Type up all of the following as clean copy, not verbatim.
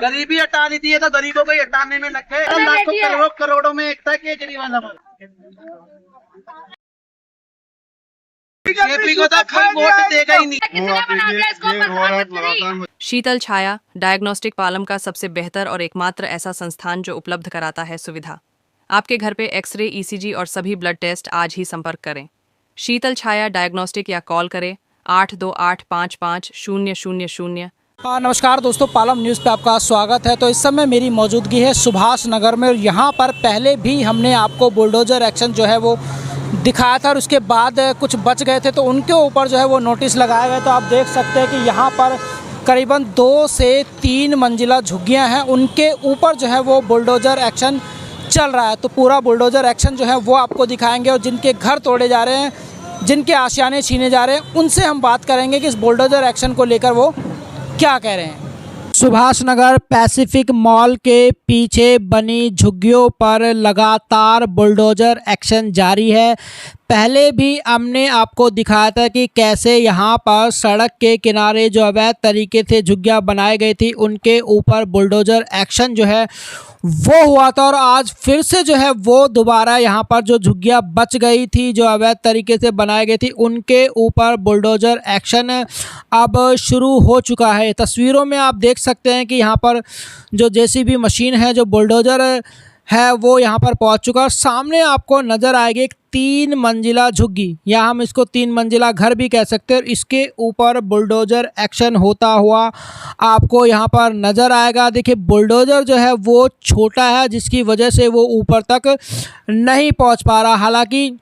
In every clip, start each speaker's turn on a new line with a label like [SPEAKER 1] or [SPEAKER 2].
[SPEAKER 1] गरीबी हटा दी थी, ये तो गरीबों को ही हटाने में लगे। लाखों करोड़ों में एक था केजरीवाल हमारा। बीजेपी को तो कोई वोट देगा ही नहीं।
[SPEAKER 2] शीतल छाया डायग्नोस्टिक पालम का सबसे बेहतर और एकमात्र ऐसा संस्थान जो उपलब्ध कराता है सुविधा। आपके घर पे एक्सरे, ईसीजी और सभी ब्लड टेस्ट। आज ही संपर्क करें शीतल छाया डायग्नोस्टिक या कॉल करें 82855000।
[SPEAKER 3] नमस्कार दोस्तों, पालम न्यूज़ पे आपका स्वागत है। तो इस समय मेरी मौजूदगी है सुभाष नगर में और यहाँ पर पहले भी हमने आपको बुलडोज़र एक्शन जो है वो दिखाया था और उसके बाद कुछ बच गए थे तो उनके ऊपर जो है वो नोटिस लगाए गए। तो आप देख सकते हैं कि यहाँ पर करीबन 2 से 3 मंजिला झुग्गियाँ हैं, उनके ऊपर जो है वो बुलडोज़र एक्शन चल रहा है। तो पूरा बुलडोज़र एक्शन जो है वो आपको दिखाएंगे और जिनके घर तोड़े जा रहे हैं, जिनके आशियाने छीने जा रहे हैं, उनसे हम बात करेंगे कि इस बुलडोज़र एक्शन को लेकर वो क्या कह रहे हैं। सुभाष नगर पैसिफिक मॉल के पीछे बनी झुग्गियों पर लगातार बुलडोज़र एक्शन जारी है। पहले भी हमने आपको दिखाया था कि कैसे यहाँ पर सड़क के किनारे जो अवैध तरीके से झुग्गियाँ बनाई गई थी उनके ऊपर बुलडोज़र एक्शन जो है वो हुआ था। और आज फिर से जो है वो दोबारा यहाँ पर जो झुग्गियाँ बच गई थी, जो अवैध तरीके से बनाई गई थी, उनके ऊपर बुलडोज़र एक्शन अब शुरू हो चुका है। तस्वीरों में आप देख सकते हैं कि यहाँ पर जो जेसीबी मशीन है, जो बुलडोज़र है, वो यहाँ पर पहुँच चुका है। सामने आपको नज़र आएगी एक 3 मंजिला झुग्गी, या हम इसको 3 मंजिला घर भी कह सकते हैं। इसके ऊपर बुलडोज़र एक्शन होता हुआ आपको यहाँ पर नज़र आएगा। देखिए बुलडोज़र जो है वो छोटा है, जिसकी वजह से वो ऊपर तक नहीं पहुँच पा रहा। हालांकि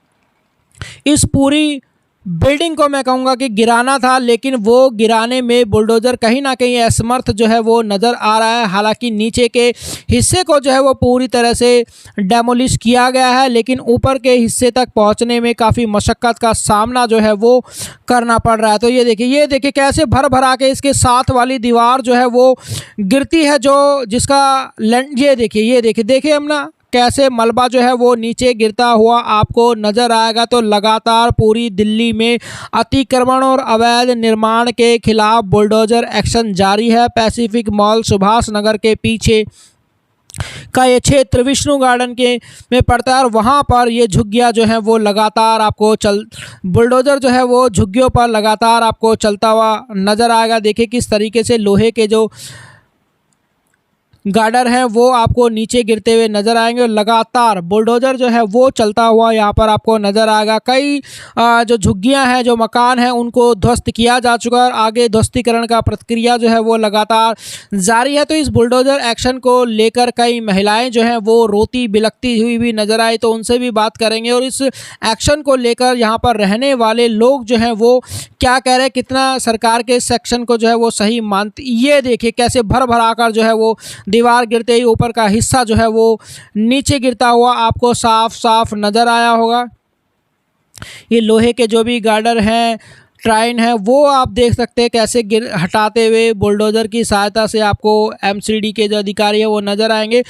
[SPEAKER 3] इस पूरी बिल्डिंग को मैं कहूँगा कि गिराना था, लेकिन वो गिराने में बुलडोज़र कहीं ना कहीं असमर्थ जो है वो नज़र आ रहा है। हालांकि नीचे के हिस्से को जो है वो पूरी तरह से डेमोलिश किया गया है, लेकिन ऊपर के हिस्से तक पहुंचने में काफ़ी मशक्क़त का सामना जो है वो करना पड़ रहा है। तो ये देखिए कैसे भर भरा के इसके साथ वाली दीवार जो है वो गिरती है, जो जिसका ये देखिए हम ना कैसे मलबा जो है वो नीचे गिरता हुआ आपको नज़र आएगा। तो लगातार पूरी दिल्ली में अतिक्रमण और अवैध निर्माण के खिलाफ बुलडोज़र एक्शन जारी है। पैसिफिक मॉल सुभाष नगर के पीछे का ये क्षेत्र विष्णु गार्डन के में पड़ता है और वहाँ पर ये झुग्गियाँ जो हैं वो लगातार आपको बुलडोज़र जो है वो झुग्गियों पर लगातार आपको चलता हुआ नज़र आएगा। देखिए किस तरीके से लोहे के जो गार्डर हैं वो आपको नीचे गिरते हुए नज़र आएंगे और लगातार बुलडोज़र जो है वो चलता हुआ यहाँ पर आपको नज़र आएगा। कई जो झुग्गियाँ हैं, जो मकान हैं, उनको ध्वस्त किया जा चुका है और आगे ध्वस्तीकरण का प्रक्रिया जो है वो लगातार जारी है। तो इस बुलडोज़र एक्शन को लेकर कई महिलाएं जो हैं वो रोती बिलखती हुई भी नज़र आई, तो उनसे भी बात करेंगे और इस एक्शन को लेकर यहाँ पर रहने वाले लोग जो हैं वो क्या कह रहे हैं, कितना सरकार के इस एक्शन को जो है वो सही मानते। ये देखिए कैसे भर भरा कर जो है वो दीवार गिरते ही ऊपर का हिस्सा जो है वो नीचे गिरता हुआ आपको साफ साफ नज़र आया होगा। ये लोहे के जो भी गार्डर हैं, ट्राइन है, वो आप देख सकते हैं कैसे हटाते हुए बुलडोज़र की सहायता से आपको एमसीडी के जो अधिकारी है वो नज़र आएंगे।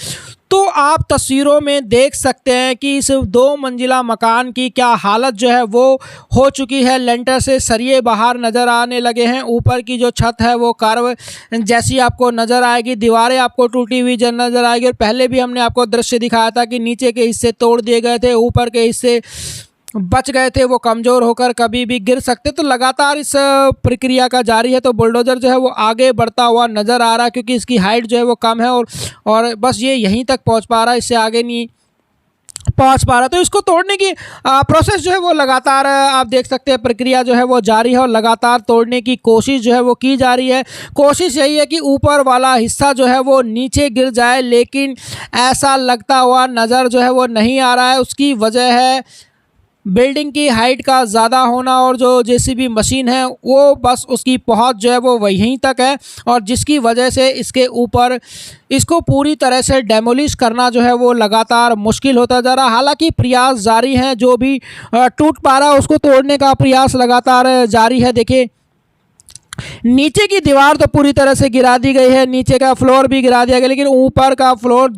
[SPEAKER 3] तो आप तस्वीरों में देख सकते हैं कि इस 2 मंजिला मकान की क्या हालत जो है वो हो चुकी है। लेंटर से सरिये बाहर नज़र आने लगे हैं, ऊपर की जो छत है वो कर्व जैसी आपको नज़र आएगी, दीवारें आपको टूटी हुई नज़र आएगी। और पहले भी हमने आपको दृश्य दिखाया था कि नीचे के हिस्से तोड़ दिए गए थे, ऊपर के हिस्से बच गए थे, वो कमज़ोर होकर कभी भी गिर सकते। तो लगातार इस प्रक्रिया का जारी है। तो बुलडोज़र जो है वो आगे बढ़ता हुआ नज़र आ रहा है, क्योंकि इसकी हाइट जो है वो कम है और बस ये यहीं तक पहुंच पा रहा है, इससे आगे नहीं पहुंच पा रहा। तो इसको तोड़ने की प्रोसेस जो है वो लगातार आप देख सकते हैं प्रक्रिया जो है वो जारी है और लगातार तोड़ने की कोशिश जो है वो की जा रही है। कोशिश यही है कि ऊपर वाला हिस्सा जो है वो नीचे गिर जाए, लेकिन ऐसा लगता हुआ नज़र जो है वो नहीं आ रहा है। उसकी वजह है बिल्डिंग की हाइट का ज़्यादा होना और जो जेसीबी मशीन है वो बस उसकी पहुंच जो है वो वहीं तक है, और जिसकी वजह से इसके ऊपर इसको पूरी तरह से डेमोलिश करना जो है वो लगातार मुश्किल होता जा रहा है। हालांकि प्रयास जारी हैं, जो भी टूट पा रहा है उसको तोड़ने का प्रयास लगातार जारी है। देखिए नीचे की दीवार तो पूरी तरह से गिरा दी गई है, नीचे का फ्लोर भी गिरा दिया गया, लेकिन ऊपर का फ्लोर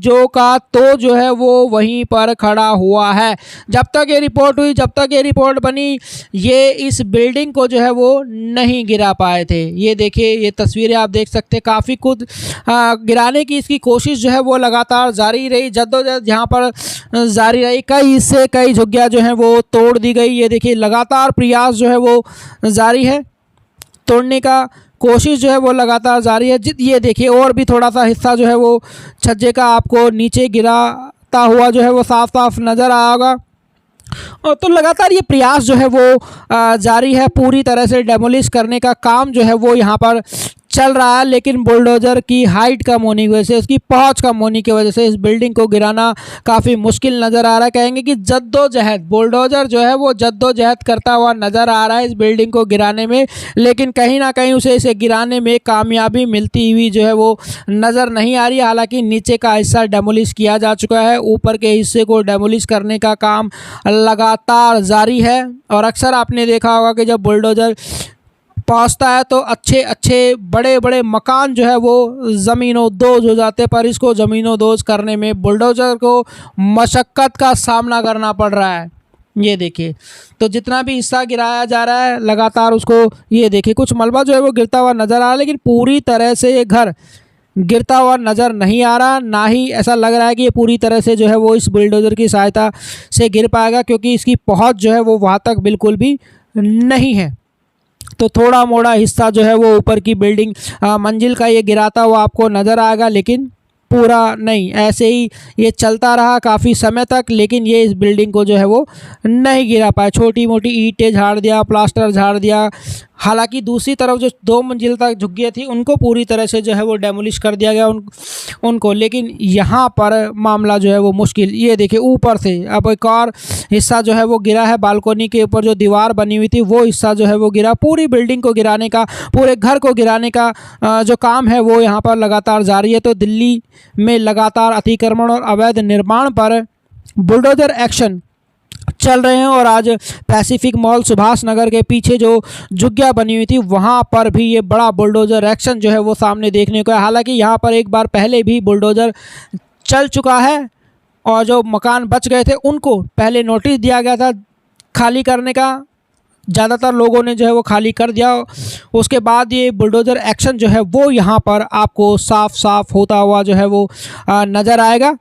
[SPEAKER 3] जो है वो वहीं पर खड़ा हुआ है। जब तक ये रिपोर्ट हुई, जब तक ये रिपोर्ट बनी, ये इस बिल्डिंग को जो है वो नहीं गिरा पाए थे। ये देखिए, ये तस्वीरें आप देख सकते हैं, काफ़ी कुछ गिराने की इसकी कोशिश जो है वो लगातार जारी रही, जद्दोजहद यहाँ पर जारी रही। कई हिस्से, कई झुग्गियाँ जो हैं वो तोड़ दी गई। ये देखिए, लगातार प्रयास जो है वो जारी है, तोड़ने का कोशिश जो है वो लगातार जारी है। ये देखिए, और भी थोड़ा सा हिस्सा जो है वो छज्जे का आपको नीचे गिराता हुआ जो है वो साफ साफ नज़र आएगा। और तो लगातार ये प्रयास जो है वो जारी है, पूरी तरह से डेमोलिश करने का काम जो है वो यहाँ पर चल रहा है। लेकिन बुलडोज़र की हाइट कम होने की वजह से, उसकी पहुंच कम होने की वजह से इस बिल्डिंग को गिराना काफ़ी मुश्किल नज़र आ रहा है। कहेंगे कि जद्दोजहद, बुलडोज़र जो है वो जद्दोजहद करता हुआ नज़र आ रहा है इस बिल्डिंग को गिराने में, लेकिन कहीं ना कहीं उसे इसे गिराने में कामयाबी मिलती हुई जो है वो नज़र नहीं आ रही। हालांकि नीचे का हिस्सा डेमोलिश किया जा चुका है, ऊपर के हिस्से को डेमोलिश करने का काम लगातार जारी है। और अक्सर आपने देखा होगा कि जब बुलडोज़र पहुंचता है तो अच्छे अच्छे बड़े बड़े मकान जो है वो ज़मीनों दोज हो जाते हैं, पर इसको ज़मीनों दोज करने में बुलडोज़र को मशक्क़त का सामना करना पड़ रहा है। ये देखिए, तो जितना भी हिस्सा गिराया जा रहा है लगातार उसको, ये देखिए, कुछ मलबा जो है वो गिरता हुआ नज़र आ रहा है, लेकिन पूरी तरह से ये घर गिरता हुआ नज़र नहीं आ रहा। ना ही ऐसा लग रहा है कि ये पूरी तरह से जो है वो इस बुलडोज़र की सहायता से गिर पाएगा, क्योंकि इसकी पहुंच जो है वो वहाँ तक बिल्कुल भी नहीं है। तो थोड़ा मोड़ा हिस्सा जो है वो ऊपर की बिल्डिंग मंजिल का ये गिराता हुआ आपको नज़र आएगा, लेकिन पूरा नहीं। ऐसे ही ये चलता रहा काफ़ी समय तक, लेकिन ये इस बिल्डिंग को जो है वो नहीं गिरा पाया। छोटी मोटी ईंटें झाड़ दिया, प्लास्टर झाड़ दिया। हालांकि दूसरी तरफ जो 2 मंजिल तक झुग्गियाँ थी उनको पूरी तरह से जो है वो डेमोलिश कर दिया गया उनको, लेकिन यहाँ पर मामला जो है वो मुश्किल। ये देखिए, ऊपर से अब एक और हिस्सा जो है वो गिरा है, बालकोनी के ऊपर जो दीवार बनी हुई थी वो हिस्सा जो है वो गिरा। पूरी बिल्डिंग को गिराने का, पूरे घर को गिराने का जो काम है वो यहाँ पर लगातार जारी है। तो दिल्ली में लगातार अतिक्रमण और अवैध निर्माण पर बुलडोज़र एक्शन चल रहे हैं। और आज पैसिफिक मॉल सुभाष नगर के पीछे जो झुग्गियाँ बनी हुई थी वहाँ पर भी ये बड़ा बुलडोज़र एक्शन जो है वो सामने देखने को है। हालांकि यहाँ पर एक बार पहले भी बुलडोज़र चल चुका है, और जो मकान बच गए थे उनको पहले नोटिस दिया गया था खाली करने का, ज़्यादातर लोगों ने जो है वो खाली कर दिया। उसके बाद ये बुलडोज़र एक्शन जो है वो यहाँ पर आपको साफ साफ होता हुआ जो है वो नज़र आएगा।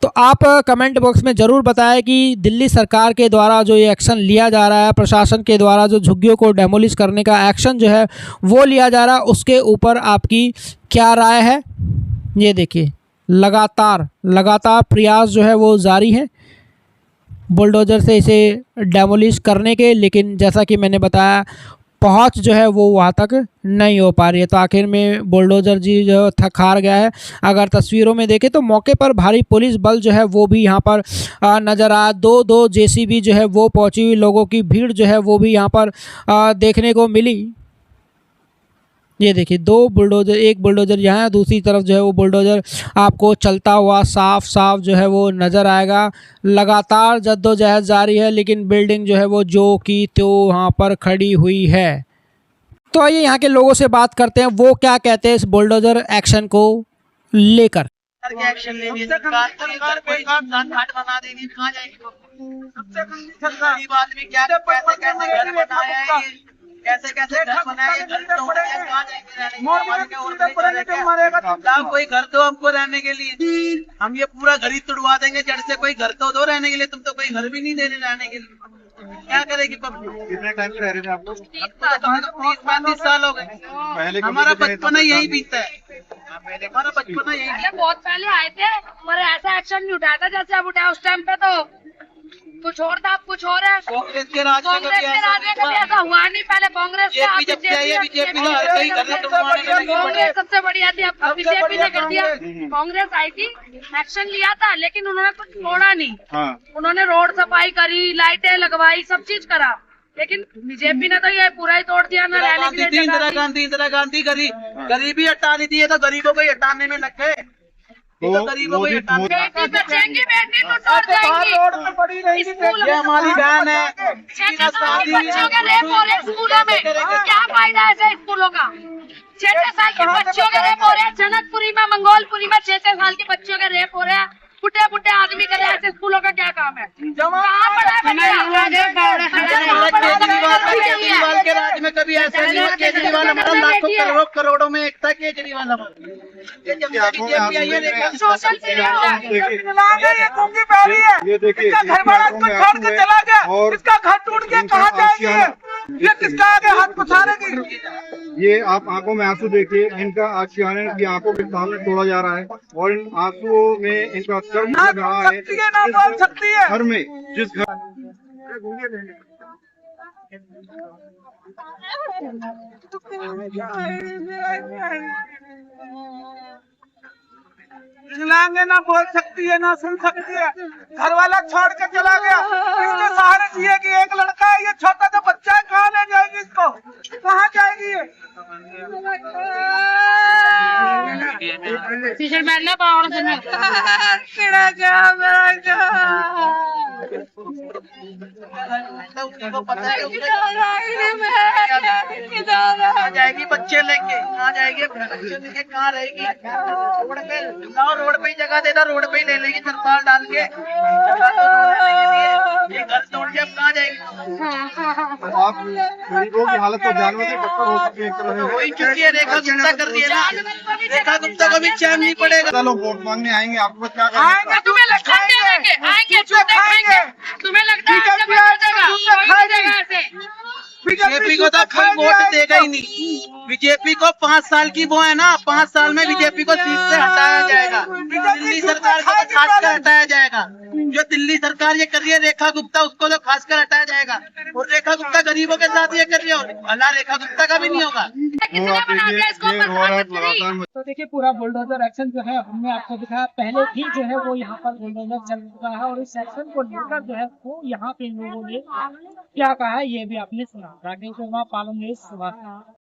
[SPEAKER 3] तो आप कमेंट बॉक्स में ज़रूर बताएं कि दिल्ली सरकार के द्वारा जो ये एक्शन लिया जा रहा है, प्रशासन के द्वारा जो झुग्गियों को डेमोलिश करने का एक्शन जो है वो लिया जा रहा है, उसके ऊपर आपकी क्या राय है। ये देखिए, लगातार प्रयास जो है वो जारी है बुलडोज़र से इसे डेमोलिश करने के, लेकिन जैसा कि मैंने बताया पहुंच जो है वो वहाँ तक नहीं हो पा रही है। तो आखिर में बुलडोज़र जी जो थक हार गया है। अगर तस्वीरों में देखें तो मौके पर भारी पुलिस बल जो है वो भी यहाँ पर नज़र आया। दो जेसीबी जो है वो पहुँची हुई, लोगों की भीड़ जो है वो भी यहाँ पर देखने को मिली। ये देखिए, 2 बुलडोज़र, एक बुलडोज़र यहाँ है, दूसरी तरफ जो है वो बुलडोज़र आपको चलता हुआ साफ साफ जो है वो नज़र आएगा। लगातार जद्दोजहद जारी है, लेकिन बिल्डिंग जो है वो जो की तो वहाँ पर खड़ी हुई है। तो आइए यहाँ के लोगों से बात करते हैं, वो क्या कहते हैं इस बुलडोज़र एक्शन को लेकर।
[SPEAKER 1] एक्शन लेंगे, सरकार कोई घाट बना देगी, कहाँ जाएगी? गरीब आदमी क्या कैसे घर बनाया है, कैसे घर बनाया है, घर तो कहाँ जाएंगे? कोई घर दो हमको रहने के लिए, हम ये पूरा घर ही तुड़वा देंगे जड़ से। कोई घर तो दो रहने के लिए, तुम तो कोई घर भी नहीं दे रहे रहने के लिए। क्या करेगी पब्लिक?
[SPEAKER 4] कितने टाइम से रह रहे थे आप लोग?
[SPEAKER 1] 30-35 साल हो गए। हमारा बचपन यही बीता है, हमारा बचपन यही।
[SPEAKER 5] बहुत पहले आए थे, हमारे ऐसा एक्शन नहीं उठाया था जैसे अब उठाया। उस टाइम पे तो कुछ और था, अब कुछ और है।
[SPEAKER 1] कांग्रेस के राज में
[SPEAKER 5] कभी ऐसा हुआ नहीं। पहले कांग्रेस कांग्रेस सबसे बढ़िया थी, अब बीजेपी ने कर दिया। कांग्रेस आई थी, एक्शन लिया था, लेकिन उन्होंने कुछ छोड़ा नहीं। उन्होंने रोड सफाई करी, लाइटें लगवाई, सब चीज करा, लेकिन बीजेपी ने तो ये पूरा ही तोड़ दिया। ना रहने के लिए
[SPEAKER 1] इंदिरा गांधी गरीबी हटा दी थी, ये तो गरीबों को ही हटाने में लग गए। ये तो गरीबों को हटाना
[SPEAKER 5] बेटी बचेंगी, बेटी तो टूट जाएंगी।
[SPEAKER 3] रोड पे पड़ी रहेगी
[SPEAKER 5] स्कूल
[SPEAKER 1] ये हमारी बहन है।
[SPEAKER 5] 6 साल के बच्चों के रेप हो रहे हैं स्कूलों में, क्या फायदा है ऐसे स्कूलों का? 6 साल के बच्चों के रेप हो रहे हैं, जनकपुरी में, मंगोलपुरी में 6 साल के बच्चों के रेप हो रहे हैं, बुढ़े बुढ़े आदमी कर रहे हैं, ऐसे स्कूलों का क्या काम है? कहाँ पढ़ा है
[SPEAKER 1] केजरीवाल के राज में कभी ऐसा नहीं हुआ। केजरीवाल हमारा लाखों करोड़ों में एक था केजरीवाल हमारा। ये जब से बीजेपी आई है देखा
[SPEAKER 5] सोशल
[SPEAKER 4] ये देखिए घर वाला इसको छोड़ के चला गया और इसका घर टूट गया, कहाँ जाएगी ये किसका आगे हाथ पछाड़ेगी? ये आप आंखों में आंसू देखिए, इनका आशियाने की आंखों के सामने तोड़ा जा रहा है और इन आंसुओं में इनका कर्म लग रहा है।
[SPEAKER 3] ना बोल सकती है
[SPEAKER 4] घर में जिस घर
[SPEAKER 3] लांगे ना बोल सकती है, ना सुन सकती है, घर वाला छोड़ के चला गया, इसके सहारे जिएगी। एक लड़का है, ये छोटा सा बच्चा है, कहाँ ले जाएगी इसको? कहाँ जाएगी ये?
[SPEAKER 5] टीचर बैठना पाओ
[SPEAKER 1] उसको पता है कहाँ जाएगी बच्चे लेके, कहाँ जाएगी बच्चे लेके, कहाँ रहेगी? रोड पे लाओ, रोड पे ही जगह देना, रोड पे ही ले लेगी तरपाल डाल के। ये घर तोड़ के अब कहाँ जाएगी?
[SPEAKER 4] आप गरीबों की हालत को जानवर से टक्कर हो चुकी है।
[SPEAKER 1] हो ही चुकी है, रेखा गुप्ता कर दिया ना, रेखा गुप्ता को भी चैन नहीं पड़ेगा।
[SPEAKER 4] लोग वोट मांगने आएंगे, आपको क्या
[SPEAKER 3] आएंगे,
[SPEAKER 5] तुम्हें लगता है आएंगे खाएंगे, तुम्हें लगता है
[SPEAKER 1] बीजेपी को तो कोई वोट देगा ही नहीं। बीजेपी को 5 साल की वो है ना, 5 साल में बीजेपी को सीट से हटाया जाएगा। दिल्ली सरकार को तो खास कर हटाया जाएगा। जो दिल्ली सरकार ये कर रही है रेखा गुप्ता, उसको तो खास कर हटाया जाएगा। और रेखा गुप्ता गरीबों के साथ ये कर रही है, अल्लाह रेखा गुप्ता का भी नहीं होगा।
[SPEAKER 3] तो देखिए पूरा बुलडोजर एक्शन जो है हमने आपको दिखाया, पहले भी जो है वो यहाँ पर बुलडोजर चल चुका है और इस एक्शन को लेकर जो है वो यहाँ पे लोगों ने क्या कहा है ये भी आपने सुना। राकेश शर्मा, पालम न्यूज़, सुभाष।